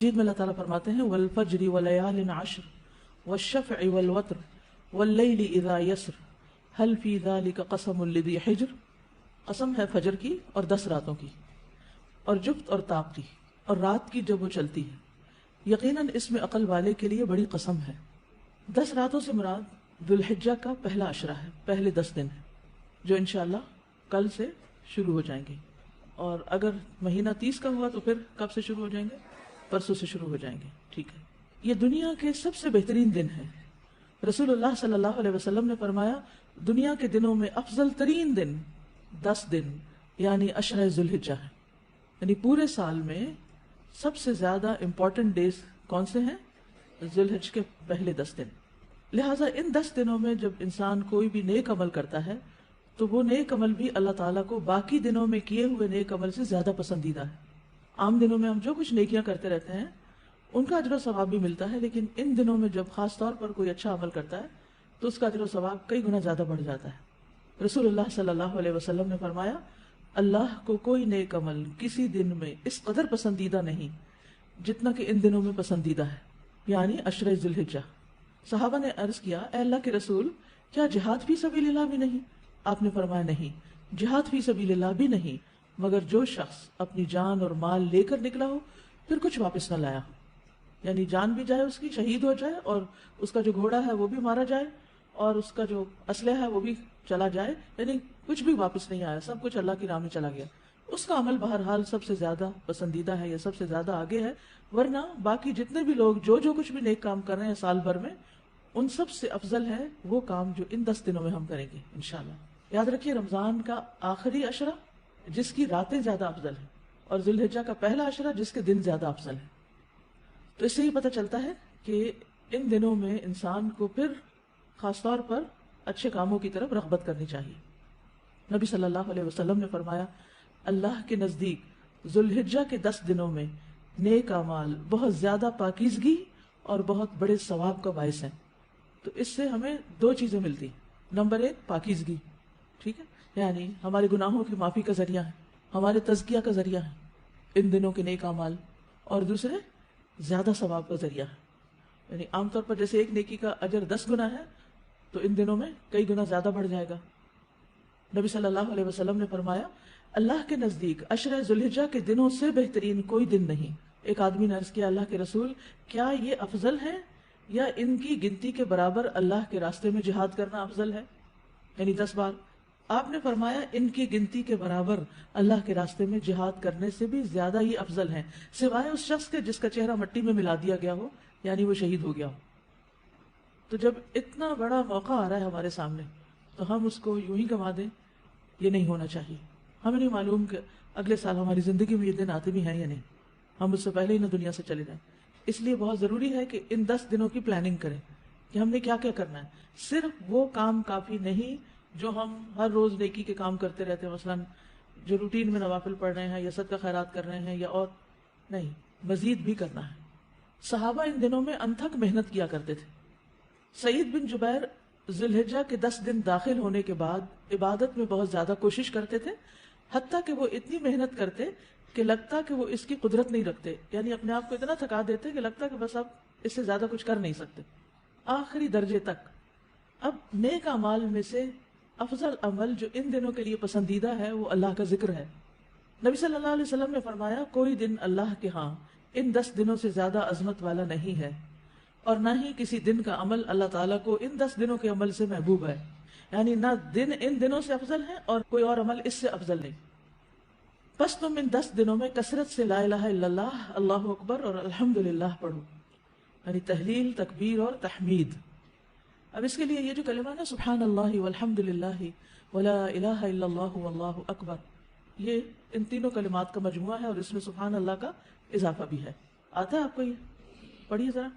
جید میں اللہ تعالیٰ فرماتے ہیں والفجر وليال عشر والشفع والوتر واللیل اذا یسر هل فی ذلک قسم لذی حجر. قسم ہے فجر کی اور 10 راتوں کی اور جفت اور طاق کی اور رات کی جب وہ چلتی ہے، یقیناً اس میں عقل والے کے لیے بڑی قسم ہے. 10 راتوں سے مراد ذوالحجہ کا پہلا عشرہ ہے، پہلے 10 دن ہے جو انشاءاللہ کل سے شروع ہو جائیں گے. اور اگر مہینہ 30 کا ہوا تو پھر کب سے شروع ہو جائیں گے؟ پرسوں سے شروع ہو جائیں گے. ٹھیک ہے، یہ دنیا کے سب سے بہترین دن ہے. رسول اللہ صلی اللہ علیہ وسلم نے فرمایا دنیا کے دنوں میں افضل ترین دن 10 دن یعنی عشرہ ذوالحجہ ہے. یعنی پورے سال میں سب سے زیادہ امپورٹنٹ ڈیز کون سے ہیں؟ ذوالحج کے پہلے 10 دن. لہٰذا ان 10 دنوں میں جب انسان کوئی بھی نیک عمل کرتا ہے تو وہ نیک عمل بھی اللہ تعالیٰ کو باقی دنوں میں کیے ہوئے نیک عمل سے زیادہ پسندیدہ ہے. عام دنوں میں ہم جو کچھ نیکیاں کرتے رہتے ہیں ان کا اجر و ثواب بھی ملتا ہے، لیکن ان دنوں میں جب خاص طور پر کوئی اچھا عمل کرتا ہے تو اس کا اجر و ثواب کئی گنا زیادہ بڑھ جاتا ہے. رسول اللہ صلی اللہ علیہ وسلم نے فرمایا اللہ کو کوئی نیک عمل کسی دن میں اس قدر پسندیدہ نہیں جتنا کہ ان دنوں میں پسندیدہ ہے، یعنی عشرہ ذوالحجہ. صحابہ نے عرض کیا اے اللہ کے رسول، کیا جہاد فی سبیل اللہ بھی نہیں؟ آپ نے فرمایا نہیں، جہاد فی سبیل اللہ بھی نہیں، مگر جو شخص اپنی جان اور مال لے کر نکلا ہو پھر کچھ واپس نہ لایا ہو. یعنی جان بھی جائے اس کی، شہید ہو جائے، اور اس کا جو گھوڑا ہے وہ بھی مارا جائے اور اس کا جو اسلحہ ہے وہ بھی چلا جائے، یعنی کچھ بھی واپس نہیں آیا، سب کچھ اللہ کی راہ میں چلا گیا. اس کا عمل بہرحال سب سے زیادہ پسندیدہ ہے یا سب سے زیادہ آگے ہے. ورنہ باقی جتنے بھی لوگ جو کچھ بھی نیک کام کر رہے ہیں سال بھر میں، ان سب سے افضل ہے وہ کام جو ان 10 دنوں میں ہم کریں گے انشاءاللہ. یاد رکھیے رمضان کا آخری عشرہ جس کی راتیں زیادہ افضل ہیں، اور ذوالحجہ کا پہلا عشرہ جس کے دن زیادہ افضل ہیں. تو اس سے یہ پتہ چلتا ہے کہ ان دنوں میں انسان کو پھر خاص طور پر اچھے کاموں کی طرف رغبت کرنی چاہیے. نبی صلی اللہ علیہ وسلم نے فرمایا اللہ کے نزدیک ذوالحجہ کے 10 دنوں میں نیک اعمال بہت زیادہ پاکیزگی اور بہت بڑے ثواب کا باعث ہیں. تو اس سے ہمیں 2 چیزیں ملتی. نمبر 1 پاکیزگی، ٹھیک ہے، یعنی ہمارے گناہوں کی معافی کا ذریعہ ہے، ہمارے تزکیہ کا ذریعہ ہے ان دنوں کے نیک اعمال. اور دوسرے زیادہ ثواب کا ذریعہ ہے. یعنی عام طور پر جیسے ایک نیکی کا اجر 10 گنا ہے تو ان دنوں میں کئی گنا زیادہ بڑھ جائے گا. نبی صلی اللہ علیہ وسلم نے فرمایا اللہ کے نزدیک عشرہ ذوالحجہ کے دنوں سے بہترین کوئی دن نہیں. ایک آدمی نے عرض کیا اللہ کے رسول، کیا یہ افضل ہے یا ان کی گنتی کے برابر اللہ کے راستے میں جہاد کرنا افضل ہے؟ یعنی 10 بار. آپ نے فرمایا ان کی گنتی کے برابر اللہ کے راستے میں جہاد کرنے سے بھی زیادہ ہی افضل ہیں، سوائے اس شخص کے جس کا چہرہ مٹی میں ملا دیا گیا ہو، یعنی وہ شہید ہو گیا ہو. تو جب اتنا بڑا موقع آ رہا ہے ہمارے سامنے تو ہم اس کو یوں ہی گنوا دیں، یہ نہیں ہونا چاہیے. ہمیں نہیں معلوم کہ اگلے سال ہماری زندگی میں یہ دن آتے بھی ہیں یا نہیں، ہم اس سے پہلے ہی نہ دنیا سے چلے جائیں. اس لیے بہت ضروری ہے کہ ان 10 دنوں کی پلاننگ کریں کہ ہم نے کیا کیا کرنا ہے. صرف وہ کام کافی نہیں جو ہم ہر روز نیکی کے کام کرتے رہتے ہیں، مثلا جو روٹین میں نوافل پڑھ رہے ہیں یا صدقہ خیرات کر رہے ہیں یا اور نہیں، مزید بھی کرنا ہے. صحابہ ان دنوں میں انتھک محنت کیا کرتے تھے. سعید بن جبیر ذوالحجہ کے 10 دن داخل ہونے کے بعد عبادت میں بہت زیادہ کوشش کرتے تھے، حتیٰ کہ وہ اتنی محنت کرتے کہ لگتا کہ وہ اس کی قدرت نہیں رکھتے، یعنی اپنے آپ کو اتنا تھکا دیتے کہ لگتا کہ بس اب اس سے زیادہ کچھ کر نہیں سکتے، آخری درجے تک. اب نیک اعمال میں سے افضل عمل جو ان دنوں کے لیے پسندیدہ ہے وہ اللہ کا ذکر ہے. نبی صلی اللہ علیہ وسلم نے فرمایا کوئی دن اللہ کے ہاں ان 10 دنوں سے زیادہ عظمت والا نہیں ہے، اور نہ ہی کسی دن کا عمل اللہ تعالیٰ کو ان 10 دنوں کے عمل سے محبوب ہے. یعنی نہ دن ان دنوں سے افضل ہے اور کوئی اور عمل اس سے افضل نہیں. بس تم ان 10 دنوں میں کثرت سے لا الہ الا اللہ، اللہ اکبر اور الحمدللہ پڑھو، یعنی تحلیل، تکبیر اور تحمید. اب اس کے لیے یہ جو کلمہ ہے نا سبحان اللہ والحمدللہ ولا الہ الا اللہ واللہ اکبر، یہ ان تینوں کلمات کا مجموعہ ہے اور اس میں سبحان اللہ کا اضافہ بھی ہے. آتا ہے آپ کو؟ یہ پڑھیے ذرا.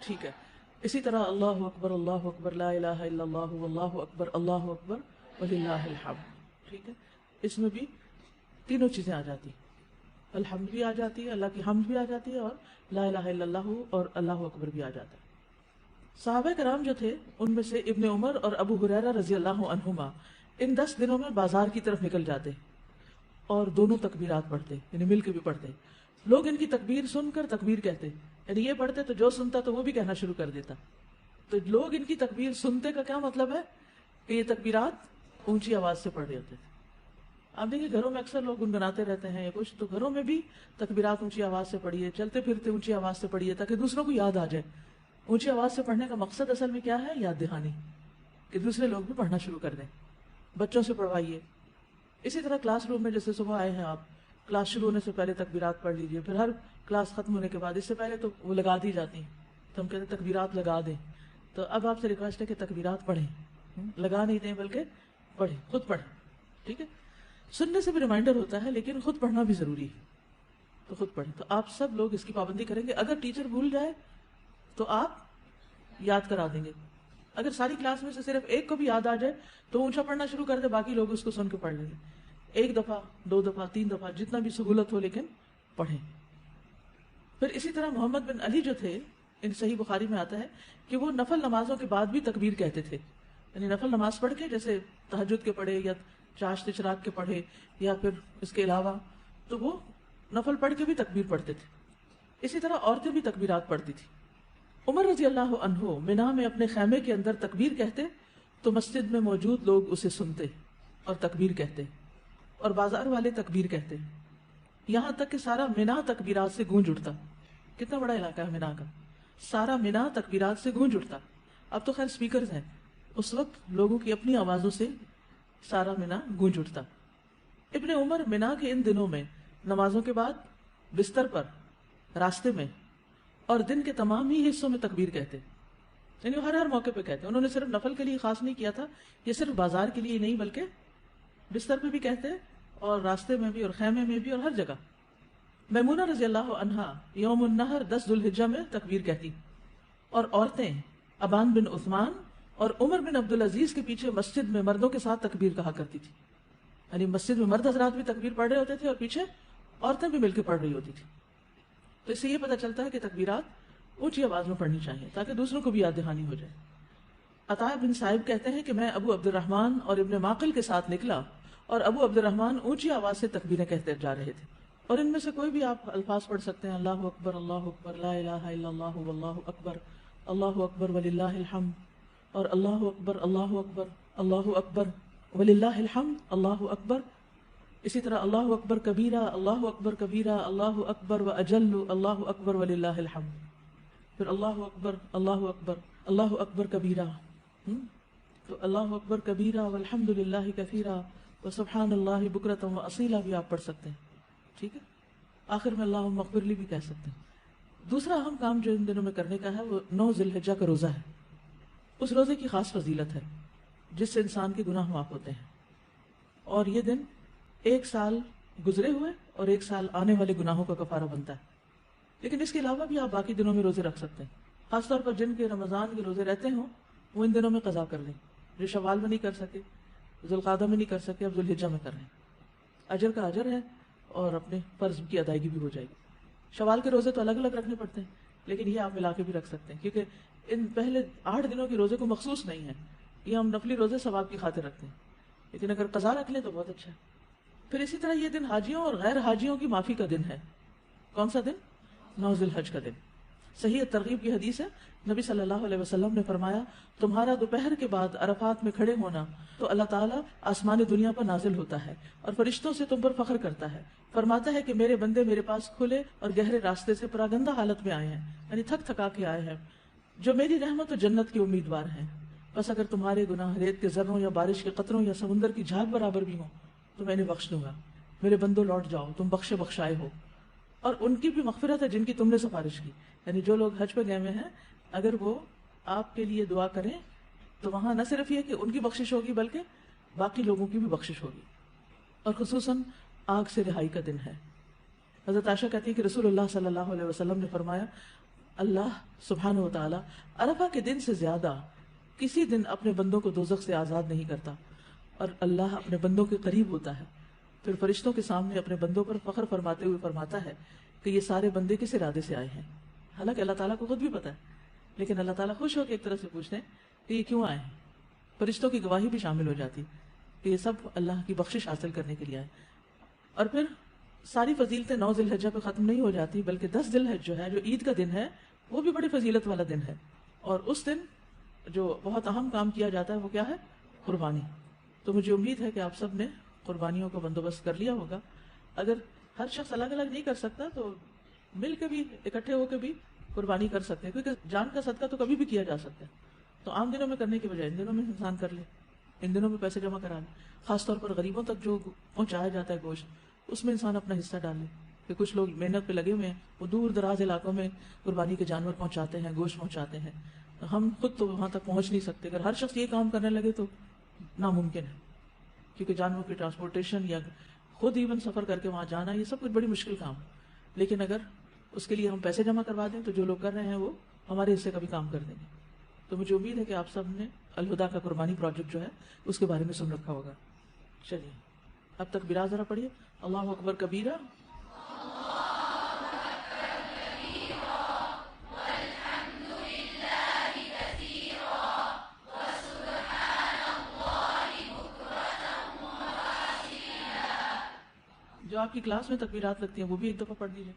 ٹھیک ہے. اسی طرح اللہ اکبر لا الہ الا اللہ واللہ اکبر وللہ الحمد. ٹھیک ہے، اس میں بھی تینوں چیزیں آ جاتی ہیں، الحمد بھی آ جاتی ہے، اللہ کی حمد بھی آ جاتی ہے، اور لا الہ الا اللہ اور اللہ اکبر بھی آ جاتا ہے. صحابہ کرام جو تھے ان میں سے ابن عمر اور ابو ہریرہ رضی اللہ عنہما ان 10 دنوں میں بازار کی طرف نکل جاتے اور دونوں تکبیرات پڑھتے، یعنی مل کے بھی پڑھتے. لوگ ان کی تکبیر سن کر تکبیر کہتے، یعنی یہ پڑھتے تو جو سنتا تو وہ بھی کہنا شروع کر دیتا. تو لوگ ان کی تکبیر سنتے کا کیا مطلب ہے کہ یہ تکبیرات اونچی آواز سے پڑھ رہے ہوتے تھے. آپ دیکھیں گھروں میں اکثر لوگ گنگناتے رہتے ہیں یا کچھ، تو گھروں میں بھی تکبیرات اونچی آواز سے پڑھیے، چلتے پھرتے اونچی آواز سے پڑھیے تاکہ دوسروں کو یاد آ جائے. اونچی آواز سے پڑھنے کا مقصد اصل میں کیا ہے؟ یاد دہانی، کہ دوسرے لوگ بھی پڑھنا شروع کر دیں. بچوں سے پڑھوائیے. اسی طرح کلاس روم میں جیسے صبح آئے ہیں آپ، کلاس شروع ہونے سے پہلے تکبیرات پڑھ لیجئے، پھر ہر کلاس ختم ہونے کے بعد، اس سے پہلے تو وہ لگا دی جاتی ہیں تو ہم کہتے ہیں تکبیرات لگا دیں. تو اب آپ سے ریکویسٹ ہے کہ تکبیرات پڑھیں، لگا نہیں دیں بلکہ پڑھیں، خود پڑھیں. ٹھیک ہے، سننے سے بھی ریمائنڈر ہوتا ہے لیکن خود پڑھنا بھی ضروری ہے، تو خود پڑھیں. تو آپ سب لوگ اس کی پابندی کریں گے. اگر ٹیچر بھول جائے تو آپ یاد کرا دیں گے. اگر ساری کلاس میں سے صرف ایک کو بھی یاد آ جائے تو اونچا پڑھنا شروع کر دے، باقی لوگ اس کو سن کے پڑھ لیں گے. 1 دفعہ 2 دفعہ 3 دفعہ جتنا بھی سہولت ہو، لیکن پڑھیں. پھر اسی طرح محمد بن علی جو تھے، ان صحیح بخاری میں آتا ہے کہ وہ نفل نمازوں کے بعد بھی تکبیر کہتے تھے. یعنی نفل نماز پڑھ کے، جیسے تہجد کے پڑھے یا چاشت اشراق کے پڑھے یا پھر اس کے علاوہ، تو وہ نفل پڑھ کے بھی تکبیر پڑھتے تھے. اسی طرح عورتیں بھی تکبیرات پڑھتی تھی. عمر رضی اللہ عنہ منا میں اپنے خیمے کے اندر تکبیر کہتے تو مسجد میں موجود لوگ اسے سنتے اور تکبیر کہتے، اور بازار والے تکبیر کہتے، یہاں تک کہ سارا منا تکبیرات سے گونج اٹھتا. کتنا بڑا علاقہ ہے منا کا، سارا منا تکبیرات سے گونج اٹھتا. اب تو خیر سپیکرز ہیں، اس وقت لوگوں کی اپنی آوازوں سے سارا منا گونج اٹھتا. ابن عمر منا کے ان دنوں میں نمازوں کے بعد بستر پر، راستے میں اور دن کے تمام ہی حصوں میں تکبیر کہتے، یعنی ہر موقع پہ کہتے. انہوں نے صرف نفل کے لیے خاص نہیں کیا تھا، یہ صرف بازار کے لیے نہیں بلکہ بستر پہ بھی کہتے اور راستے میں بھی اور خیمے میں بھی اور ہر جگہ. میمونہ رضی اللہ عنہا یوم النحر 10 ذوالحجہ میں تکبیر کہتی، اور عورتیں ابان بن عثمان اور عمر بن عبدالعزیز کے پیچھے مسجد میں مردوں کے ساتھ تکبیر کہا کرتی تھی. یعنی مسجد میں مرد حضرات بھی تکبیر پڑھ رہے ہوتے تھے اور پیچھے عورتیں بھی مل کے پڑھ رہی ہوتی تھی. تو اس سے یہ پتہ چلتا ہے کہ تکبیرات اونچی آواز میں پڑھنی چاہیے تاکہ دوسروں کو بھی یاد دہانی ہو جائے. عطا بن صائب کہتے ہیں کہ میں ابو عبد الرحمن اور ابن معقل کے ساتھ نکلا اور ابو عبد الرحمن اونچی آواز سے تکبیریں کہتے جا رہے تھے، اور ان میں سے کوئی بھی آپ الفاظ پڑھ سکتے ہیں، اللہ اکبر لا الہ الا اللہ واللہ اکبر وللہ الحمد، اور اللہ اکبر وللہ الحمد، اللہ اکبر. اسی طرح اللہ اکبر کبیرہ اللہ اکبر و اجل اللہ اکبر وللہ الحمد. پھر اللہ اکبر کبیرہ، تو اللہ اکبر کبیرہ والحمد للہ کثیرہ وسبحان اللہ بکرۃ و اصیلا بھی آپ پڑھ سکتے ہیں. ٹھیک ہے، آخر میں اللہم اغفر لی بھی کہہ سکتے ہیں. دوسرا اہم کام جو ان دنوں میں کرنے کا ہے وہ 9 ذی الحجہ کا روزہ ہے. اس روزے کی خاص فضیلت ہے جس سے انسان کے گناہ معاف ہوتے ہیں، اور یہ دن 1 سال گزرے ہوئے اور 1 سال آنے والے گناہوں کا کفارہ بنتا ہے. لیکن اس کے علاوہ بھی آپ باقی دنوں میں روزے رکھ سکتے ہیں، خاص طور پر جن کے رمضان کے روزے رہتے ہوں وہ ان دنوں میں قضا کر لیں. جو شوال میں نہیں کر سکے، ذوالقعدہ میں نہیں کر سکے، اب ذوالحجہ میں کر رہے ہیں. اجر کا اجر ہے اور اپنے فرض کی ادائیگی بھی ہو جائے گی. شوال کے روزے تو الگ الگ رکھنے پڑتے ہیں، لیکن یہ آپ ملا کے بھی رکھ سکتے ہیں کیونکہ ان پہلے 8 دنوں کے روزے کو مخصوص نہیں ہے، یہ ہم نفلی روزے ثواب کی خاطر رکھتے ہیں، لیکن اگر قضا رکھ لیں تو بہت اچھا ہے. پھر اسی طرح یہ دن حاجیوں اور غیر حاجیوں کی معافی کا دن ہے. کون سا دن؟ 9 ذی الحج کا دن. صحیح ترغیب کی حدیث ہے، نبی صلی اللہ علیہ وسلم نے فرمایا، تمہارا دوپہر کے بعد عرفات میں کھڑے ہونا تو اللہ تعالیٰ آسمان دنیا پر نازل ہوتا ہے اور فرشتوں سے تم پر فخر کرتا ہے، فرماتا ہے کہ میرے بندے میرے پاس کھلے اور گہرے راستے سے پراگندہ حالت میں آئے ہیں، یعنی تھک تھکا کے آئے ہیں، جو میری رحمت و جنت کے امیدوار ہیں. بس اگر تمہارے گناہ ریت کے ذروں یا بارش کے قطروں یا سمندر کی جھاگ برابر بھی ہوں تو میں نے بخش دوں گا. میرے بندوں لوٹ جاؤ، تم بخشے بخشائے ہو. اور ان کی بھی مغفرت ہے جن کی تم نے سفارش کی. یعنی جو لوگ حج پہ گئے ہوئے ہیں، اگر وہ آپ کے لیے دعا کریں تو وہاں نہ صرف یہ کہ ان کی بخشش ہوگی بلکہ باقی لوگوں کی بھی بخشش ہوگی. اور خصوصاً آگ سے رہائی کا دن ہے. حضرت عائشہ کہتی ہے کہ رسول اللہ صلی اللہ علیہ وسلم نے فرمایا، اللہ سبحانہ و تعالی عرفہ کے دن سے زیادہ کسی دن اپنے بندوں کو دوزخ سے آزاد نہیں کرتا، اور اللہ اپنے بندوں کے قریب ہوتا ہے. پھر فرشتوں کے سامنے اپنے بندوں پر فخر فرماتے ہوئے فرماتا ہے کہ یہ سارے بندے کس ارادے سے آئے ہیں، حالانکہ اللہ تعالیٰ کو خود بھی پتا ہے لیکن اللہ تعالیٰ خوش ہو کے ایک طرح سے پوچھتے ہیں کہ یہ کیوں آئے ہیں. فرشتوں کی گواہی بھی شامل ہو جاتی کہ یہ سب اللہ کی بخشش حاصل کرنے کے لیے آئے. اور پھر ساری فضیلتیں 9 ذی الحجہ پہ ختم نہیں ہو جاتی، بلکہ 10 ذی الحجہ جو ہے، جو عید کا دن ہے، وہ بھی بڑی فضیلت والا دن ہے. اور اس دن جو بہت اہم کام کیا جاتا ہے وہ کیا ہے؟ قربانی. تو مجھے امید ہے کہ آپ سب نے قربانیوں کا بندوبست کر لیا ہوگا. اگر ہر شخص الگ الگ نہیں کر سکتا تو مل کے بھی، اکٹھے ہو کے بھی قربانی کر سکتے ہیں، کیونکہ جان کا صدقہ تو کبھی بھی کیا جا سکتا ہے. تو عام دنوں میں کرنے کی بجائے ان دنوں میں انسان کر لے، ان دنوں میں پیسے جمع کرا لے. خاص طور پر غریبوں تک جو پہنچایا جاتا ہے گوشت، اس میں انسان اپنا حصہ ڈال لے. کہ کچھ لوگ محنت پہ لگے ہوئے ہیں، وہ دور دراز علاقوں میں قربانی کے جانور پہنچاتے ہیں، گوشت پہنچاتے ہیں. ہم خود تو وہاں تک پہنچ نہیں سکتے. اگر ہر شخص یہ کام کرنے لگے تو ناممکن ہے، کیونکہ جانوروں کی ٹرانسپورٹیشن یا خود ایون سفر کر کے وہاں جانا، یہ سب کچھ بڑی مشکل کام ہے. لیکن اگر اس کے لیے ہم پیسے جمع کروا دیں تو جو لوگ کر رہے ہیں وہ ہمارے حصے کا بھی کام کر دیں گے. تو مجھے امید ہے کہ آپ سب نے الہدا کا قربانی پروجیکٹ جو ہے اس کے بارے میں سن رکھا ہوگا. چلیے اب تک برا ذرا پڑھیے. اللہ اکبر کبیرہ، جو آپ کی کلاس میں تکبیرات لگتی ہیں وہ بھی ایک دفعہ پڑھ لیجیے.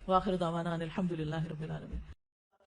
وآخر دعوانا ان الحمد للہ رب العالمین.